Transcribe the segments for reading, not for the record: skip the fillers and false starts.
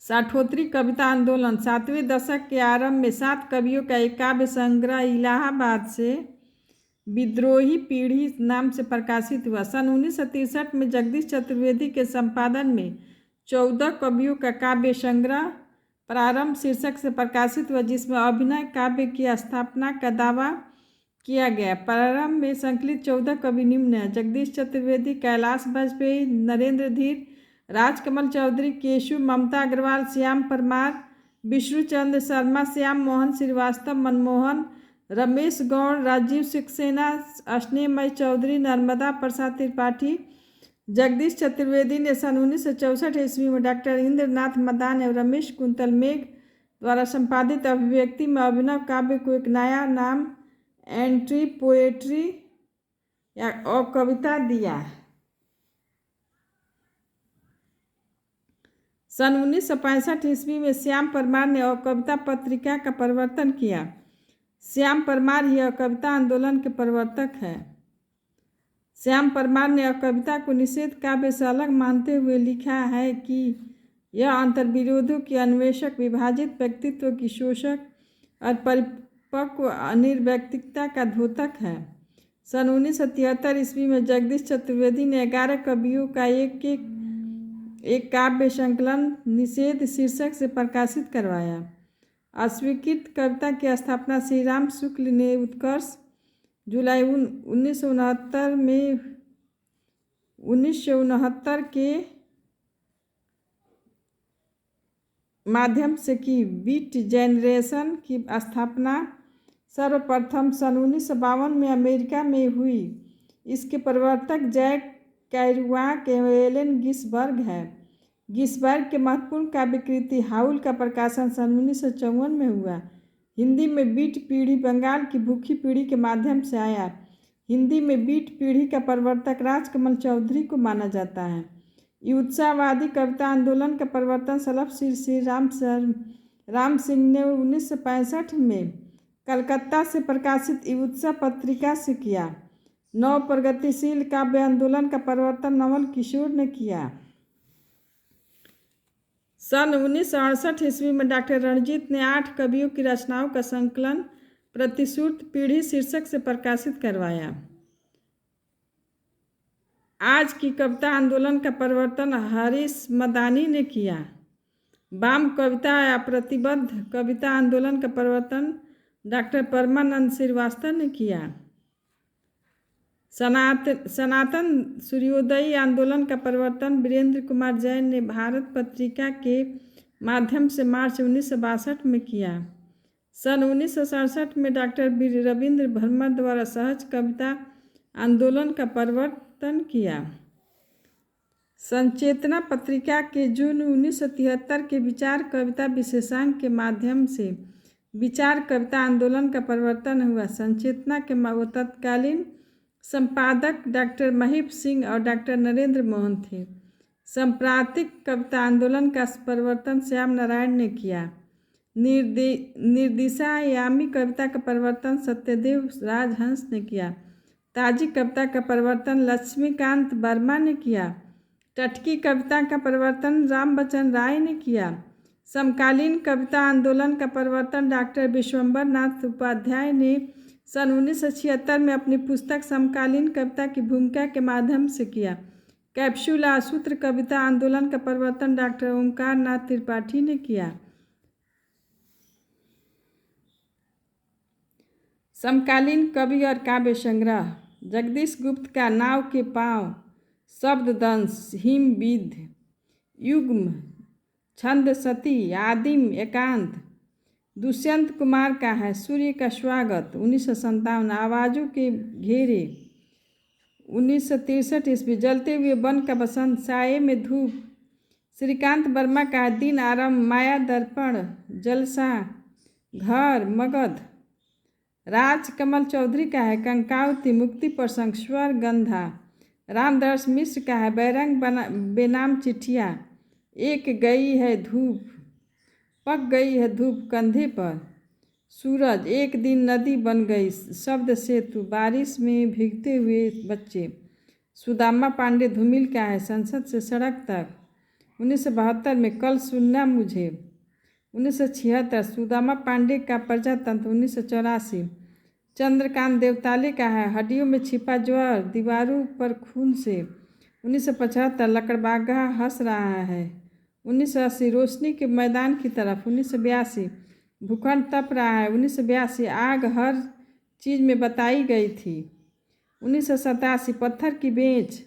साठोत्री कविता आंदोलन 7वें दशक के आरंभ में 7 कवियों का एक काव्य संग्रह इलाहाबाद से विद्रोही पीढ़ी नाम से प्रकाशित हुआ। सन 1963 में जगदीश चतुर्वेदी के संपादन में 14 कवियों का काव्य संग्रह प्रारंभ शीर्षक से प्रकाशित हुआ, जिसमें अभिनय काव्य की स्थापना का दावा किया गया। प्रारंभ में संकलित 14 कवि निम्न हैं: जगदीश चतुर्वेदी, कैलाश वाजपेयी, नरेंद्र धीर, राजकमल चौधरी, केशु, ममता अग्रवाल, श्याम परमार, विष्णुचंद्र शर्मा, श्याम मोहन श्रीवास्तव, मनमोहन, रमेश गौड़, राजीव सक्सेना, स्नेहमय चौधरी, नर्मदा प्रसाद त्रिपाठी। जगदीश चतुर्वेदी ने सन 1964 ईस्वी में डॉक्टर इंद्रनाथ मदान एवं रमेश कुंतल मेघ द्वारा संपादित अभिव्यक्ति में अभिनव काव्य को एक नया नाम एंट्री पोएट्री और कविता दिया। सन 1965 ईस्वी में श्याम परमार ने कविता पत्रिका का प्रवर्तन किया। श्याम परमार ही कविता आंदोलन के प्रवर्तक हैं। श्याम परमार ने कविता को निषेध काव्य से अलग मानते हुए लिखा है कि यह अंतर्विरोधों की अन्वेषक, विभाजित व्यक्तित्व की शोषक और परिपक्व अनिर्वैयक्तिकता का द्योतक है। सन 1973 ईस्वी में जगदीश चतुर्वेदी ने 11 कवियों का एक काव्य संकलन निषेध शीर्षक से प्रकाशित करवाया। अस्वीकृत कविता की स्थापना श्री राम शुक्ल ने उत्कर्ष जुलाई 1969 के माध्यम से की। बीट जेनरेशन की स्थापना सर्वप्रथम सन 1952 में अमेरिका में हुई। इसके प्रवर्तक जैक कैरुआक एवं एलन गिसबर्ग है। गिसबर्ग के महत्वपूर्ण काव्य कृति हाउल का प्रकाशन सन 1954 में हुआ। हिंदी में बीट पीढ़ी बंगाल की भूखी पीढ़ी के माध्यम से आया। हिंदी में बीट पीढ़ी का प्रवर्तक राजकमल चौधरी को माना जाता है। युत्सावादी कविता आंदोलन का प्रवर्तन सलभ श्री राम सिंह ने 1965 में कलकत्ता से प्रकाशित युत्सा पत्रिका से किया। नव प्रगतिशील काव्य आंदोलन का प्रवर्तन नवल किशोर ने किया। सन 1968 ईस्वी में डॉक्टर रणजीत ने 8 कवियों की रचनाओं का संकलन प्रतिश्रुत पीढ़ी शीर्षक से प्रकाशित करवाया। आज की कविता आंदोलन का प्रवर्तन हरीश मदानी ने किया। वाम कविता या प्रतिबद्ध कविता आंदोलन का प्रवर्तन डॉक्टर परमानंद श्रीवास्तव ने किया। सनातन सूर्योदय आंदोलन का प्रवर्तन वीरेंद्र कुमार जैन ने भारत पत्रिका के माध्यम से मार्च 1962 में किया। सन 1967 में डॉक्टर रविंद्र भरमर द्वारा सहज कविता आंदोलन का प्रवर्तन किया। संचेतना पत्रिका के जून 1973 के विचार कविता विशेषांक के माध्यम से विचार कविता आंदोलन का प्रवर्तन हुआ। संचेतना के तत्कालीन संपादक डॉक्टर महीप सिंह और डॉक्टर नरेंद्र मोहन थे। सांप्रतिक कविता आंदोलन का प्रवर्तन श्याम नारायण ने किया। निर्दिशायामी कविता का प्रवर्तन सत्यदेव राजहंस ने किया। ताजी कविता का प्रवर्तन लक्ष्मीकांत वर्मा ने किया। टटकी कविता का प्रवर्तन रामबचन राय ने किया। समकालीन कविता आंदोलन का प्रवर्तन डॉक्टर विश्वंभर नाथ उपाध्याय ने सन 1976 में अपनी पुस्तक समकालीन कविता की भूमिका के माध्यम से किया। कैप्सूल सूत्र कविता आंदोलन का प्रवर्तन डॉक्टर ओंकार नाथ त्रिपाठी ने किया। समकालीन कवि और काव्य संग्रह जगदीश गुप्त का नाव के पाँव, शब्ददंश, हिमविद, युग्म, छंद सती, आदिम, एकांत। दुष्यंत कुमार का है सूर्य का स्वागत 1957, आवाज़ों के घेरे 1963 ईस्वी, जलते हुए वन का बसंत, साये में धूप। श्रीकांत वर्मा का है दिन आरंभ, माया दर्पण, जलसा, घर, मगध। राजकमल चौधरी का है कंकावती, मुक्ति प्रसंग, स्वर, गंधा। रामदास मिश्र का है बैरंग बेनाम चिट्ठियाँ, एक गई है धूप, पक गई है धूप कंधे पर, सूरज, एक दिन नदी बन गई, शब्द सेतु, बारिश में भीगते हुए बच्चे। सुदामा पांडे धूमिल का है संसद से सड़क तक 1972 में कल सुनना मुझे। 1976 सुदामा पांडे का प्रजातंत्र। 1984 चंद्रकांत देवताले का है हड्डियों में छिपा ज्वर दीवारों पर खून से। 1975 लकड़बागा हंस रहा है। 1980 रोशनी के मैदान की तरफ। 1982 भूखंड तप रहा है। 1982 आग हर चीज़ में बताई गई थी। 1987 पत्थर की बेंच।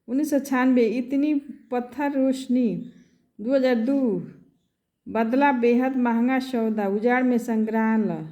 1996 इतनी पत्थर रोशनी। 2002 बदला बेहद महंगा सौदा उजाड़ में संग्रहालय।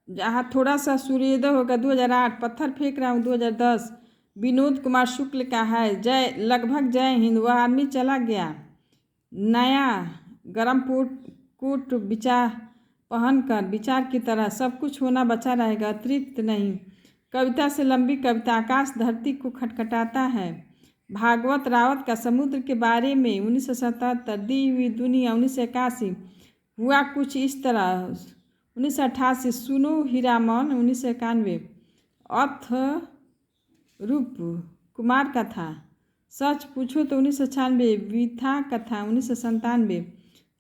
जहाँ थोड़ा सा सूर्योदय होगा। 2008 पत्थर फेंक रहा हूँ। 2010 विनोद कुमार शुक्ल का है जय लगभग जय हिंद। वह आर्मी चला गया। नया गरम कोट विचार पहनकर विचार की तरह सब कुछ होना बचा रहेगा, अतिरिक्त नहीं। कविता से लंबी कविता आकाश धरती को खटखटाता है। भागवत रावत का समुद्र के बारे में। 1977 दी हुई दुनिया। 1981 हुआ कुछ इस तरह। 1988 सुनो हीरामन। 1991 अर्थ रूप कुमार कथा। सच पूछो तो 1996 विथा कथा। 1997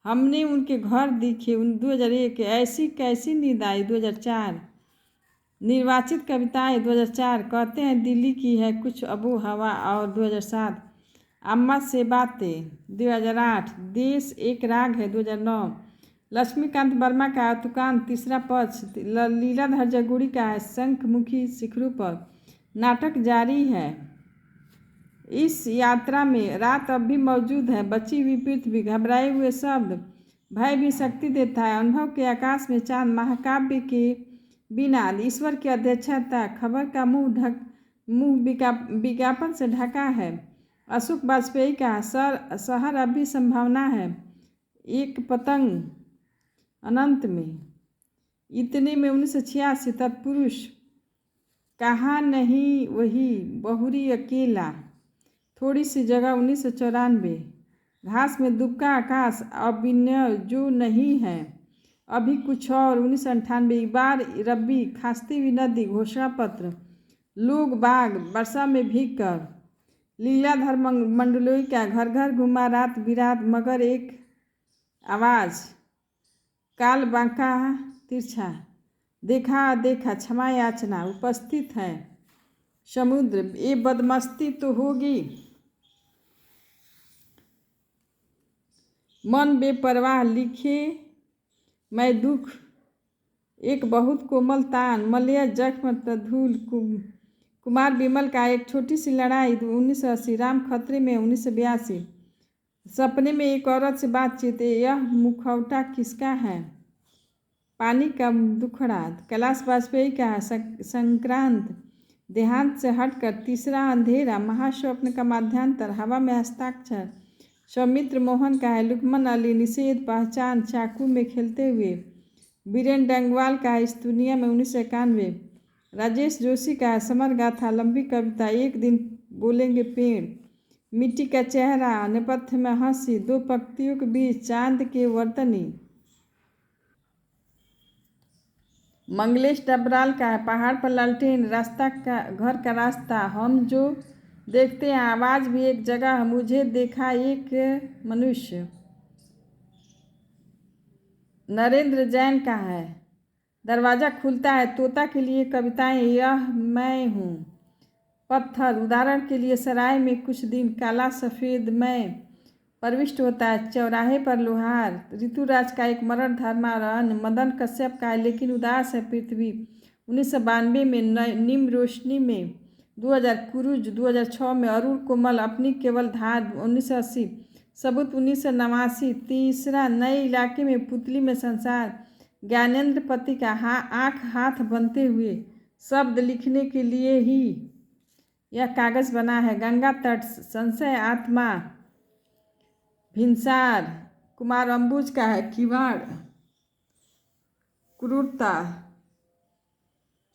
हमने उनके घर दिखे। 2001 ऐसी कैसी नींद आई। 2004 निर्वाचित कविताएं। 2004 कहते हैं दिल्ली की है कुछ अबो हवा। और 2007 अम्मा से बातें। 2008 देश एक राग है। 2009 लक्ष्मीकांत वर्मा का तुकान तीसरा पक्ष। लीलाधर जगुड़ी का है शंखमुखी शिखरों पर। नाटक जारी है। इस यात्रा में रात अब भी मौजूद है। बची हुई पृथ्वी घबराए हुए शब्द भय भी शक्ति देता है। अनुभव के आकाश में चांद महाकाव्य के बिना ईश्वर की अध्यक्षता। खबर का मुंह विज्ञापन से ढका है। अशोक वाजपेयी का शहर अब भी संभावना है। एक पतंग अनंत में। इतने में 1986 तत्पुरुष कहाँ नहीं वही बहुरी अकेला। थोड़ी सी जगह। 1994 घास में दुबका आकाश अभिनय जो नहीं है अभी कुछ और। 1998 बार रब्बी खांसती हुई नदी घोषणा पत्र। लोग बाग वर्षा में भीग कर। लीलाधर मंडलोई का घर घर घुमा रात बिरात मगर एक आवाज़ काल बांका तिरछा। देखा देखा क्षमा याचना उपस्थित है समुद्र। ये बदमस्ती तो होगी। मन बेपरवाह लिखे मैं दुख एक बहुत कोमल तान। मलय जख्म धूल कुमार विमल का एक छोटी सी लड़ाई। 1980 राम खतरे में। 1982 सपने में एक औरत से बातचीत। यह मुखौटा किसका है। पानी का दुखड़ा। कैलाश वाजपेयी का है संक्रांत। देहांत से हटकर तीसरा अंधेरा। महास्वप्न का मध्यांतर। हवा में हस्ताक्षर। सौमित्र मोहन का है लुकमन अली निषेध पहचान चाकू में खेलते हुए। बीरेन डंगवाल का है इस दुनिया में। 1991 राजेश जोशी का है समर गाथा लंबी कविता। एक दिन बोलेंगे पेड़। मिट्टी का चेहरा नेपथ्य में हंसी। दो पंक्तियों के बीच चांद के वर्तनी। मंगलेश डबराल का है पहाड़ पर लालटेन रास्ता का घर का रास्ता। हम जो देखते हैं आवाज़ भी एक जगह। मुझे देखा एक मनुष्य। नरेंद्र जैन का है दरवाज़ा खुलता है तोता के लिए कविताएं। यह मैं हूँ पत्थर। उदाहरण के लिए सराय में कुछ दिन काला सफ़ेद मैं प्रविष्ट होता है। चौराहे पर लोहार। ऋतुराज का एक मरण धर्मा रन। मदन कश्यप का है लेकिन उदास है पृथ्वी। 1992 में निम रोशनी में। 2000 कुरुज। 2006 में अरुण कोमल अपनी केवल धार। 1980 सबूत। 1989 तीसरा नए इलाके में पुतली में संसार। ज्ञानेंद्र पति का आँख हाथ बनते हुए शब्द लिखने के लिए ही यह कागज़ बना है। गंगा तट संशय आत्मा। भिनसार कुमार अंबुज का है किवाड़। क्रूरता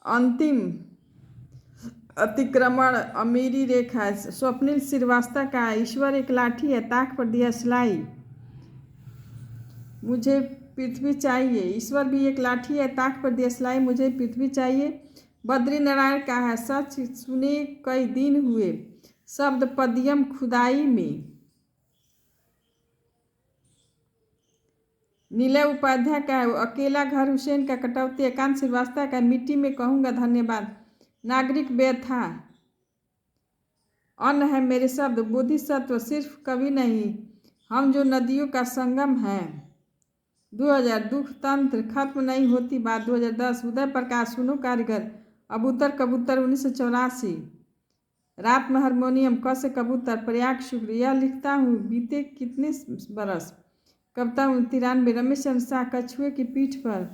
अंतिम अतिक्रमण अमीरी रेखा। स्वप्निल श्रीवास्तव का है ईश्वर एक लाठी है ताक पर दिया सिलाई। मुझे पृथ्वी चाहिए। ईश्वर भी एक लाठी है ताक पर दिया सिलाई। मुझे पृथ्वी चाहिए। बद्री नारायण का है, सच सुने कई दिन हुए, शब्द पद्यम खुदाई में। नीलय उपाध्याय का है, अकेला घर हुसैन का। कटौती एकांत श्रीवास्तव का, मिट्टी में कहूँगा धन्यवाद। नागरिक व्यथा, अन्न है मेरे शब्द। बोधिसत्व सिर्फ कवि नहीं, हम जो नदियों का संगम है। 2000 दुख तंत्र, खत्म नहीं होती बात। 2010 उदय प्रकाश, सुनो कारीगर। अबूतर कबूतर 1984। रात में हारमोनियम, क से कबूतर, प्रयाग शुक्र। यह लिखता हूँ बीते कितने बरस। कविता 93। रमेश चंद्र शाह, कछुए की पीठ पर।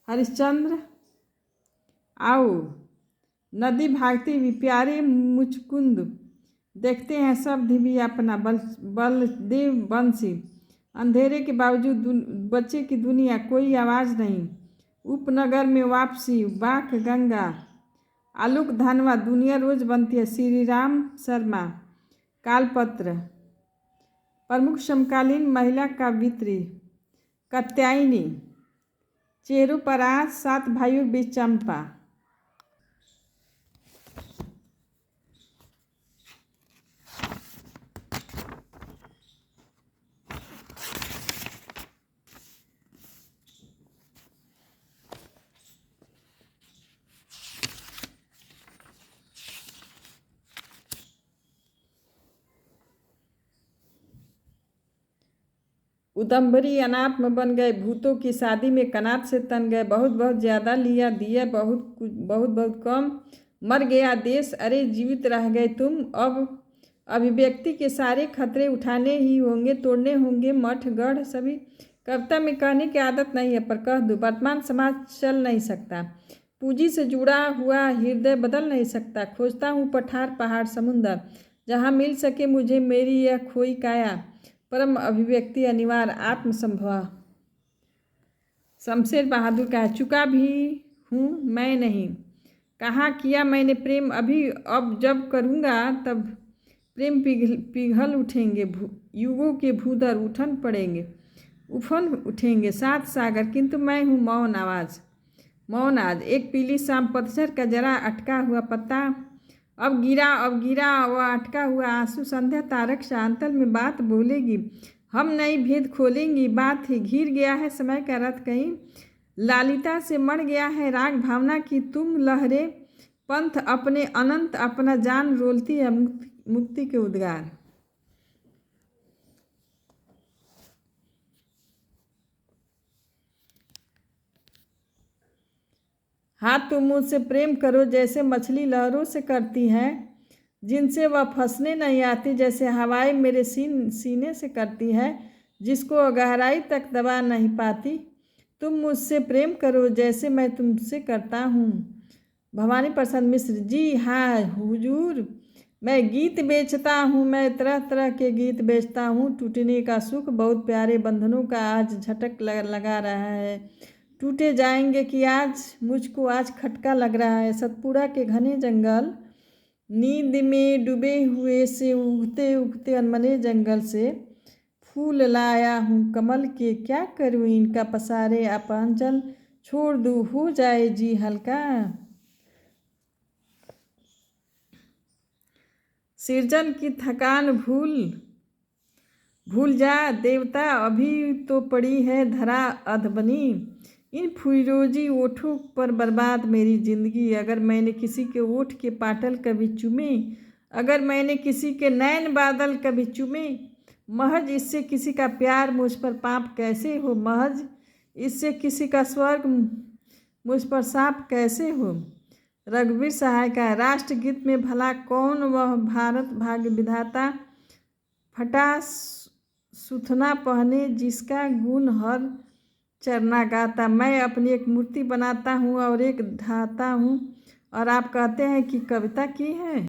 हरिश्चंद्र, आओ नदी भागती हुई, प्यारे मुचकुंद, देखते हैं सब धीमी अपना। बलदेव बंसी, अंधेरे के बावजूद बच्चे की दुनिया, कोई आवाज़ नहीं। उपनगर में वापसी, बाक गंगा। आलोक धानवा, दुनिया रोज बनती है। श्री राम शर्मा, कालपत्र। प्रमुख समकालीन महिला काव्यित्री, कात्यायनी। चेहरों पर आज, 7 भाइयों के बीच चंपा। उदम्बरी अनाथ में बन गए, भूतों की शादी में कनात से तन गए। बहुत बहुत ज़्यादा लिया, दिया बहुत बहुत बहुत कम। मर गया देश, अरे जीवित रह गए तुम। अब अभिव्यक्ति के सारे खतरे उठाने ही होंगे, तोड़ने होंगे मठ गढ़ सभी। कविता में कहने की आदत नहीं है, पर कह दूँ, वर्तमान समाज चल नहीं सकता। पूंजी से जुड़ा हुआ हृदय बदल नहीं सकता। खोजता हूँ पठार पहाड़ समुंदर, जहाँ मिल सके मुझे मेरी यह खोई काया। परम अभिव्यक्ति अनिवार्य आत्मसंभव। शमशेर बहादुर का है, चुका भी हूँ मैं नहीं, कहाँ किया मैंने प्रेम अभी। अब जब करूँगा तब प्रेम पिघल उठेंगे, युगों के भूधर उठन पड़ेंगे, उफन उठेंगे 7 सागर। किंतु मैं हूँ मौन आवाज़, मौन आज। एक पीली शाम, पतझड़ का जरा अटका हुआ पत्ता। अब गिरा वह अटका हुआ आंसू। संध्या तारक शांतल में बात बोलेगी, हम नई भेद खोलेंगी। बात ही घिर गया है समय का रथ कहीं, लालिता से मर गया है राग भावना की तुम लहरें। पंथ अपने अनंत, अपना जान रोलती है मुक्ति के उद्गार। हाँ तुम मुझसे प्रेम करो, जैसे मछली लहरों से करती है, जिनसे वह फंसने नहीं आती। जैसे हवाएं मेरे सीने से करती है, जिसको गहराई तक दबा नहीं पाती। तुम मुझसे प्रेम करो, जैसे मैं तुमसे करता हूँ। भवानी प्रसाद मिश्र जी, हाँ हुजूर, मैं गीत बेचता हूँ, मैं तरह तरह के गीत बेचता हूँ। टूटने का सुख, बहुत प्यारे बंधनों का आज झटक लगा रहा है। टूटे जाएंगे कि आज, मुझको आज खटका लग रहा है। सतपुड़ा के घने जंगल, नींद में डूबे हुए से उगते उगते अनमने जंगल से फूल लाया हूँ कमल के। क्या करूँ इनका पसारे अपांचल, छोड़ दूँ हो जाए जी हल्का। सृजन की थकान भूल जा देवता, अभी तो पड़ी है धरा अधबनी। इन फिरोजी ओठों पर बर्बाद मेरी जिंदगी। अगर मैंने किसी के ओठ के पाटल कभी चूमे, अगर मैंने किसी के नैन बादल कभी चूमे, महज इससे किसी का प्यार मुझ पर पाप कैसे हो। महज इससे किसी का स्वर्ग मुझ पर साप कैसे हो। रघुवीर सहाय का, राष्ट्रगीत में भला कौन वह भारत भाग्य विधाता, फटा सुथना पहने जिसका गुण हर चरना गाता। मैं अपनी एक मूर्ति बनाता हूँ और एक ढाता हूँ, और आप कहते हैं कि कविता की है।